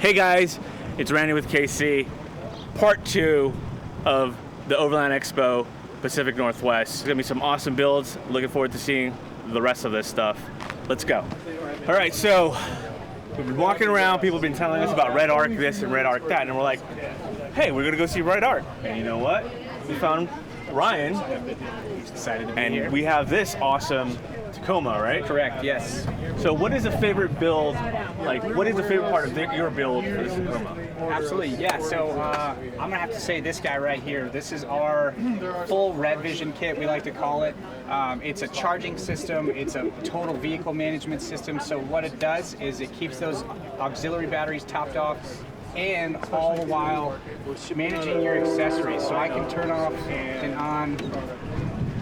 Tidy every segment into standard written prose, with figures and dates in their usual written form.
Hey guys, it's Randy with KC. Part 2 of the Overland Expo Pacific Northwest. There's gonna be some awesome builds. Looking forward to seeing the rest of this stuff. Let's go. All right, so we've been walking around, people have been telling us about Red Arc this and Red Arc that, and we're like, hey, we're gonna go see Red Arc. And you know what? We found Ryan. He's excited to be and here. We have this awesome Tacoma, right? Correct, yes. So what is a favorite build, like what is the favorite part of your build for this Tacoma? Absolutely, yeah. So I'm gonna have to say this guy right here. This is our full Red Vision kit, we like to call it. It's a charging system, it's a total vehicle management system. So what it does is it keeps those auxiliary batteries topped off, and all the while managing your accessories. So I can turn off and on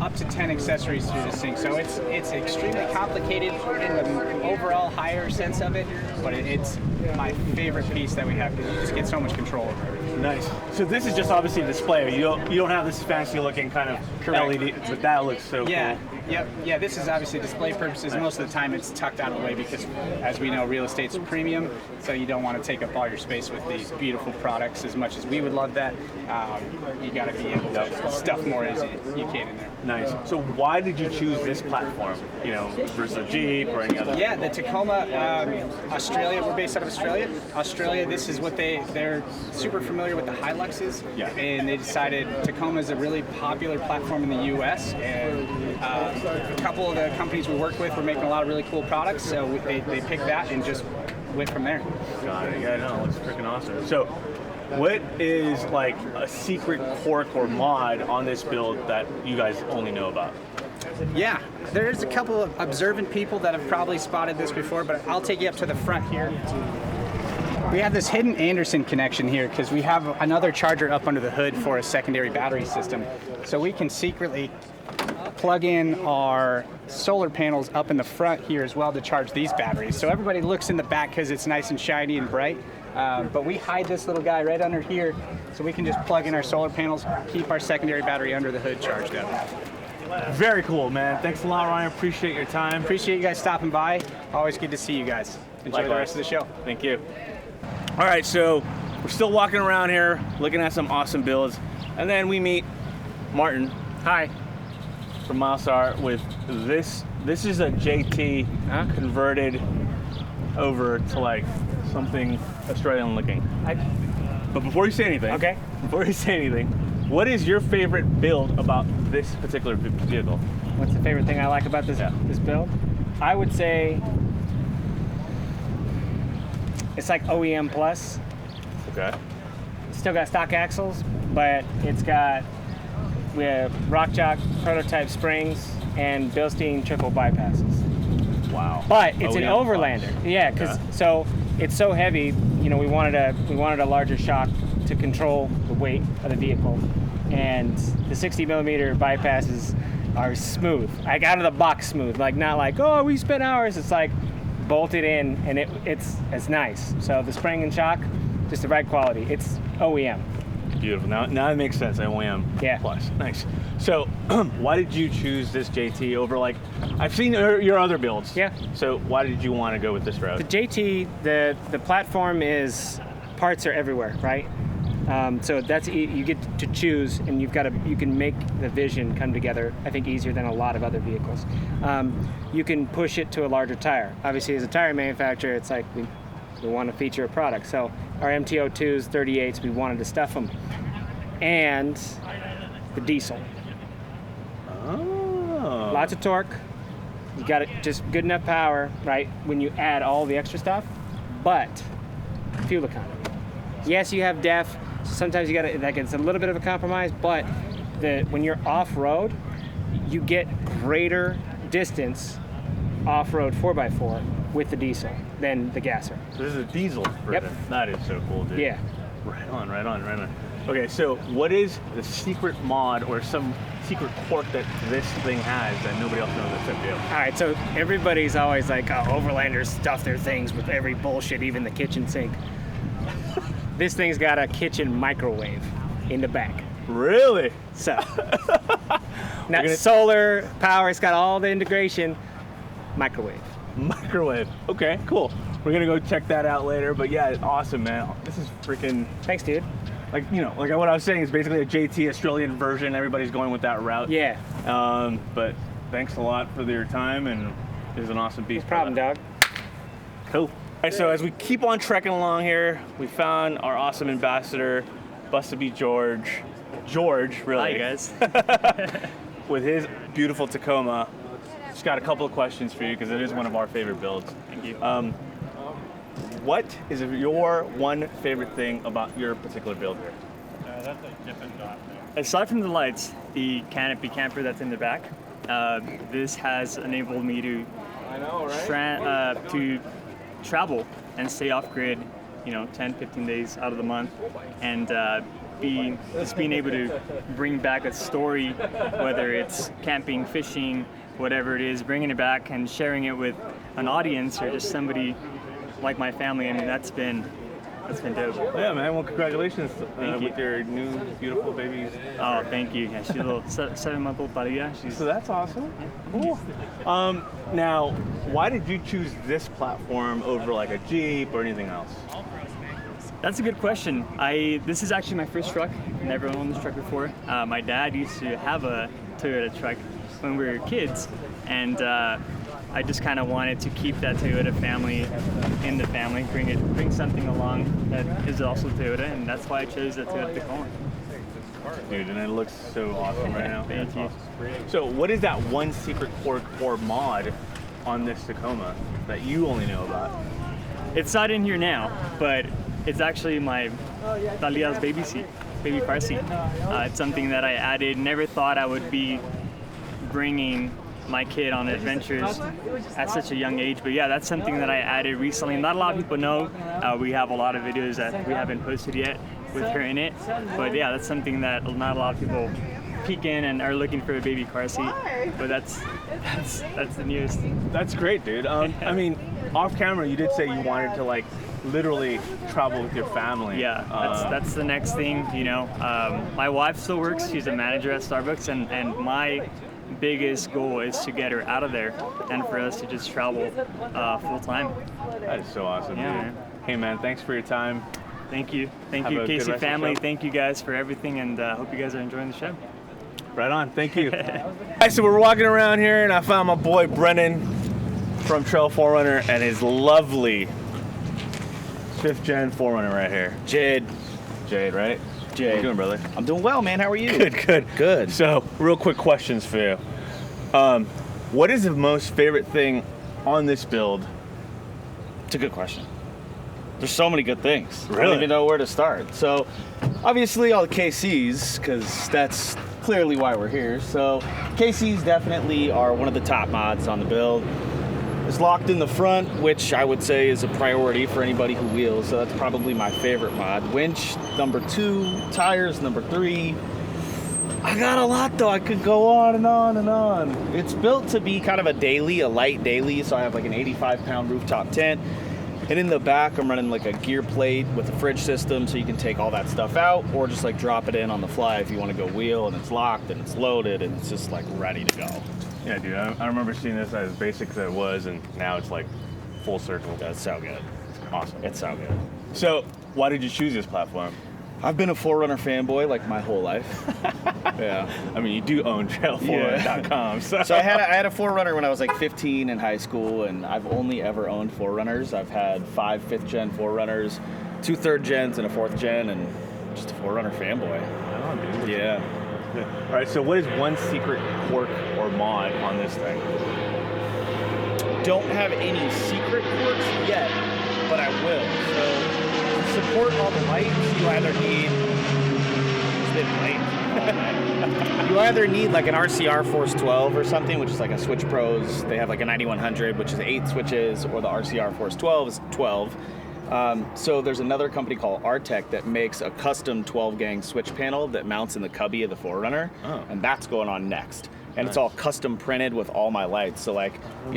up to 10 accessories through this thing. So it's extremely complicated in the overall higher sense of it, but it's my favorite piece that we have because you just get so much control over it. Nice. So this is just obviously a display. You don't have this fancy looking kind of Correct. LED, but that looks so Yeah, cool. yep, yeah. This is obviously display purposes. Most of the time, it's tucked out of the way because, as we know, real estate's premium, so you don't want to take up all your space with these beautiful products. As much as we would love that, you got to be able to stuff more as you can in there. Nice. So why did you choose this platform? You know, versus a Jeep or any other? Yeah, the Tacoma, Australia. We're based out of Australia. Australia. This is what they're super familiar with the HiLiTES, Yeah. and they decided Tacoma is a really popular platform in the U.S. And a couple of the companies we work with were making a lot of really cool products, so they picked that and just went from there. Got it. Yeah, no, it looks freaking awesome. So what is like a secret quirk or mod on this build that you guys only know about? Yeah, there's a couple of observant people that have probably spotted this before, but I'll take you up to the front here. We have this hidden Anderson connection here because we have another charger up under the hood for a secondary battery system. So we can secretly plug in our solar panels up in the front here as well to charge these batteries. So everybody looks in the back because it's nice and shiny and bright. But we hide this little guy right under here so we can just plug in our solar panels, keep our secondary battery under the hood charged up. Very cool, man. Thanks a lot, Ryan. Appreciate your time. Appreciate you guys stopping by. Always good to see you guys. Enjoy Likewise. the rest of the show. Thank you. All right, so we're still walking around here, looking at some awesome builds, and then we meet Martin. Hi. From Milestar with this. This is a JT converted over to like something Australian looking. But before you say anything, what is your favorite build about this particular vehicle? What's the favorite thing I like about this build? I would say it's like OEM plus. Okay. It's still got stock axles, but it's got Rock Jock prototype springs and Bilstein triple bypasses. Wow. But it's an OEM Overlander. plus. Yeah, because so it's so heavy. You know, we wanted a larger shock to control the weight of the vehicle, and the 60 millimeter bypasses are smooth, like out of the box smooth, like not like, oh, we spent hours. It's like bolted in, and it's nice. So the spring and shock, just the right quality. It's OEM. Beautiful. Now it makes sense. OEM plus. Nice. So why did you choose this JT over like I've seen your other builds? Yeah. So why did you want to go with this route? The JT, the platform is parts are everywhere, right? So that's you get to choose, and you can make the vision come together. I think easier than a lot of other vehicles. You can push it to a larger tire. Obviously, as a tire manufacturer, it's like we want to feature a product. So our MT02s, 38s, we wanted to stuff them, and the diesel. Oh. Lots of torque. You got it, just good enough power, right? When you add all the extra stuff, but fuel economy. Yes, you have DEF. So sometimes you got to, like, it's a little bit of a compromise, but when you're off-road, you get greater distance off-road 4x4 with the diesel than the gasser. So this is a diesel version. Yep. That is so cool, dude. Yeah. Right on. Okay, so what is the secret mod or some secret quirk that this thing has that nobody else knows except you? All right, so everybody's always like, oh, Overlanders stuff their things with every bullshit, even the kitchen sink. This thing's got a kitchen microwave in the back. Really? So, now solar power, it's got all the integration. Microwave. Microwave. Okay, cool. we're gonna go check that out later. But yeah, awesome, man. This is freaking, Thanks, dude. like, you know, like what I was saying is basically a JT Australian version. Everybody's going with that route. Yeah. But thanks a lot for your time, and it was an awesome piece. No problem, dog. Cool. All right, so as we keep on trekking along here, we found our awesome ambassador, Busta B. George, really. Hi, guys. With his beautiful Tacoma. Just got a couple of questions for you because it is one of our favorite builds. Thank you. What is your one favorite thing about your particular build here? That's a different dot. Aside from the lights, the canopy camper that's in the back, this has enabled me to to travel and stay off grid, 10, 15 days out of the month, and being able to bring back a story, whether it's camping, fishing, whatever it is, bringing it back and sharing it with an audience or just somebody like my family. I mean, that's been dope. Yeah, man. Well, congratulations Thank you. with your new beautiful baby. Oh, thank you. Yeah, she's a little 7-month-old Paria. So that's awesome. Cool. Now, why did you choose this platform over like a Jeep or anything else? That's a good question. This is actually my first truck. Never owned this truck before. My dad used to have a Toyota truck when we were kids, and I just kind of wanted to keep that Toyota family in the family, bring something along that is also Toyota, and that's why I chose the Toyota Tacoma. Dude, and it looks so awesome right now. Thank you. So what is that one secret core mod on this Tacoma that you only know about? It's not in here now, but it's actually my Talia's baby car seat. It's something that I added. Never thought I would be bringing my kid on adventures at such a young age, but yeah, that's something that I added recently. Not a lot of people know. We have a lot of videos that we haven't posted yet with her in it, but yeah, that's something that not a lot of people peek in and are looking for a baby car seat. But that's the newest. That's great, dude. I mean, off camera, you did say you wanted to like literally travel with your family. Yeah, that's the next thing. My wife still works. She's a manager at Starbucks, and my biggest goal is to get her out of there and for us to just travel full time. That is so awesome, Yeah, dude. man. Hey, man, thanks for your time. Thank you. Thank Have you, a good rest KC of the family. show. Thank you guys for everything, and hope you guys are enjoying the show. Right on. Thank you. All right, so we're walking around here, and I found my boy Brenan from Trail 4Runner and his lovely 5th gen 4Runner right here. Jade, Jade, right? Jade. How you doing, brother? I'm doing well, man. How are you? Good. Good. So, real quick questions for you. What is the most favorite thing on this build? It's a good question. There's so many good things. I Really? don't even know where to start. So, obviously, all the KCs, because that's clearly why we're here. So, KCs definitely are one of the top mods on the build. It's locked in the front, which I would say is a priority for anybody who wheels. So that's probably my favorite mod. Winch, number 2. Tires, number 3. I got a lot though. I could go on and on and on. It's built to be kind of a light daily. So I have like an 85-pound rooftop tent. And in the back, I'm running like a gear plate with a fridge system, so you can take all that stuff out or just like drop it in on the fly if you want to go wheel, and it's locked and it's loaded and it's just like ready to go. Yeah, dude, I remember seeing this as basic as it was, and now it's like full circle. That's so good. It's awesome. It's so good. So, why did you choose this platform? I've been a 4Runner fanboy like my whole life. Yeah. I mean, you do own trail4runner.com, so. So I had a 4Runner when I was like 15 in high school, and I've only ever owned 4Runners. I've had 5 5th gen 4Runners, 2 3rd gens, and a 4th gen, and just a 4Runner fanboy. Oh, dude. Yeah. All right, so what is one secret quirk or mod on this thing? Don't have any secret quirks yet, but I will. So to support all the lights, you either need you either need like an RCR Force 12 or something, which is like a Switch Pros. They have like a 9100, which is 8 switches, or the RCR Force 12 is 12. So there's another company called Artec that makes a custom 12-gang switch panel that mounts in the cubby of the 4Runner, and that's going on next. And it's all custom printed with all my lights. So like,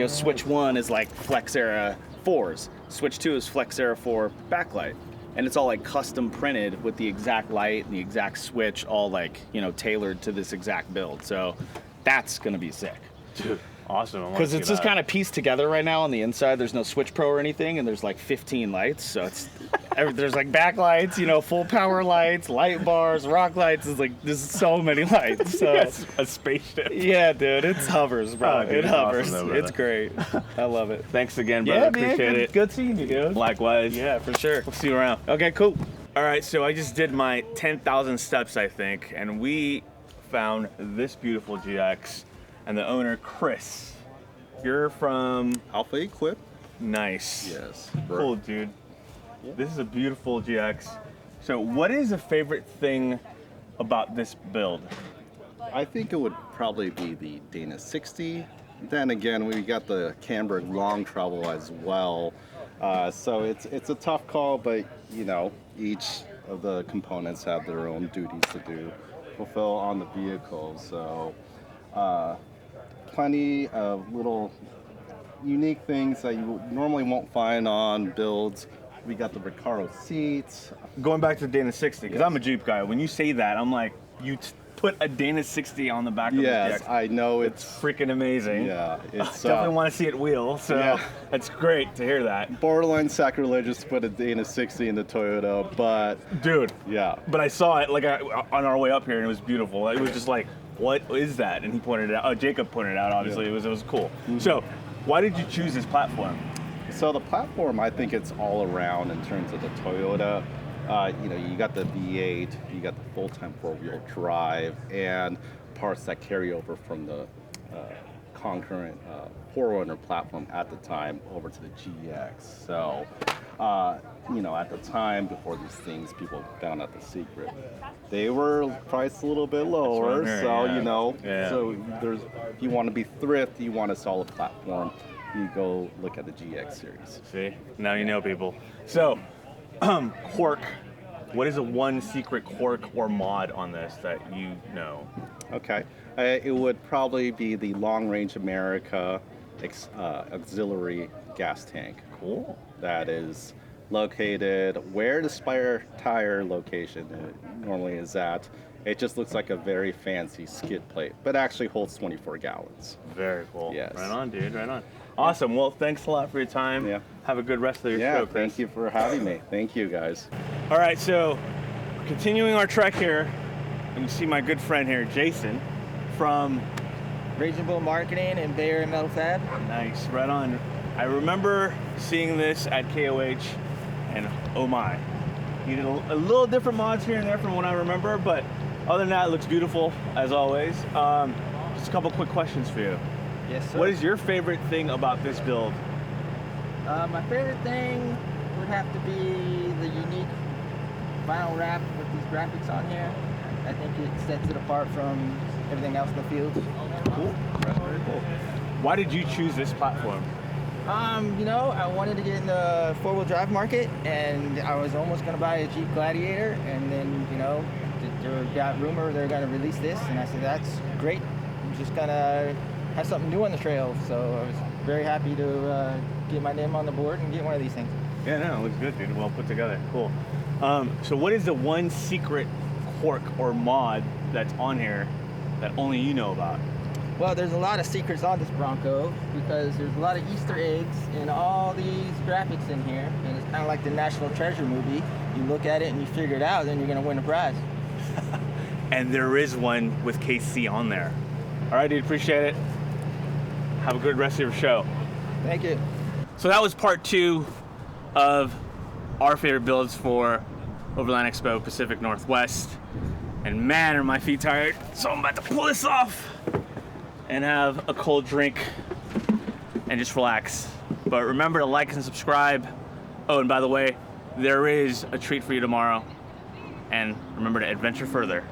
switch 1 is like Flex Era 4s. Switch 2 is Flex Era 4 backlight. And it's all like custom printed with the exact light and the exact switch, all like, tailored to this exact build. So that's gonna be sick. Dude, Awesome. Because it's just kind of pieced together right now on the inside. There's no Switch Pro or anything, and there's like 15 lights. So it's there's like backlights, you know, full power lights, light bars, rock lights. It's like there's so many lights. So Yes, a spaceship. yeah, dude, it hovers, bro. Oh, dude, it it's hovers. awesome though, It's brother. great. I love it. Thanks again, brother. Yeah, man. Appreciate it. Good seeing you, dude. Likewise. Yeah, for sure. We'll see you around. Okay, cool. All right, so I just did my 10,000 steps, I think, and we found this beautiful GX and the owner, Chris. You're from Alpha Equip? Nice. Yes. Cool, dude. This is a beautiful GX. So what is a favorite thing about this build? I think it would probably be the Dana 60. Then again, we got the Camberg long travel as well. So it's a tough call, but you know, each of the components have their own duties to fulfill on the vehicle. So plenty of little unique things that you normally won't find on builds. We got the Recaro seats. Going back to the Dana 60, because Yes. I'm a Jeep guy. When you say that, I'm like, you put a Dana 60 on the back of Yes, the GX. I know It's freaking amazing. yeah, it's Definitely want to see it wheel, so yeah. that's great to hear that. borderline sacrilegious to put a Dana 60 in the Toyota, but Dude, yeah. but I saw it like on our way up here and it was beautiful. It was just like, what is that? And he pointed it out. Oh, Jacob pointed it out, obviously. Yeah. It was cool. So, why did you choose this platform? So the platform, I think it's all around in terms of the Toyota. You know, you got the V8, you got the full-time four-wheel drive, and parts that carry over from the concurrent 4Runner platform at the time over to the GX. So, you know, at the time before these things, people found out the secret. They were priced a little bit lower, hearing, so yeah. you know. Yeah. So there's, if you want to be thrift, you want a solid platform, you go look at the GX series. See, now you know, people. So, quirk. What is the one secret quirk or mod on this that you know? Okay, it would probably be the Long Range America auxiliary gas tank. Cool. That is located where the spare tire location normally is at. It just looks like a very fancy skid plate, but actually holds 24 gallons. Very cool. Yes. Right on, dude. Right on. Awesome. Well, thanks a lot for your time. Yeah. Have a good rest of your Yeah, show, Chris. thank you for having me. Thank you, guys. All right, so continuing our trek here, and you see my good friend here, Jason, from Reasonable Marketing and Bay Area Metal Fab. Nice, right on. I remember seeing this at KOH, and oh my, you did a little different mods here and there from what I remember, but other than that, it looks beautiful as always. Just a couple quick questions for you. Yes, sir. What is your favorite thing about this build? My favorite thing would have to be the unique vinyl wrap with these graphics on here. I think it sets it apart from everything else in the field. Cool. That's very cool. Why did you choose this platform? You know, I wanted to get in the four-wheel drive market, and I was almost going to buy a Jeep Gladiator, and then, you know, there got rumor they're going to release this, and I said, that's great. I'm just going to have something new on the trail. So I was very happy to get my name on the board and get one of these things. Yeah, no, it looks good, dude. Well put together. Cool. So what is the one secret quirk or mod that's on here that only you know about? Well, there's a lot of secrets on this Bronco because there's a lot of Easter eggs in all these graphics in here, and it's kind of like the National Treasure movie. You look at it and you figure it out, then you're going to win a prize. And there is one with KC on there. All right, dude, appreciate it. Have a good rest of your show. Thank you. So that was part 2 of our favorite builds for Overland Expo Pacific Northwest. And man, are my feet tired. So I'm about to pull this off and have a cold drink and just relax. But remember to like and subscribe. Oh, and by the way, there is a treat for you tomorrow. And remember to adventure further.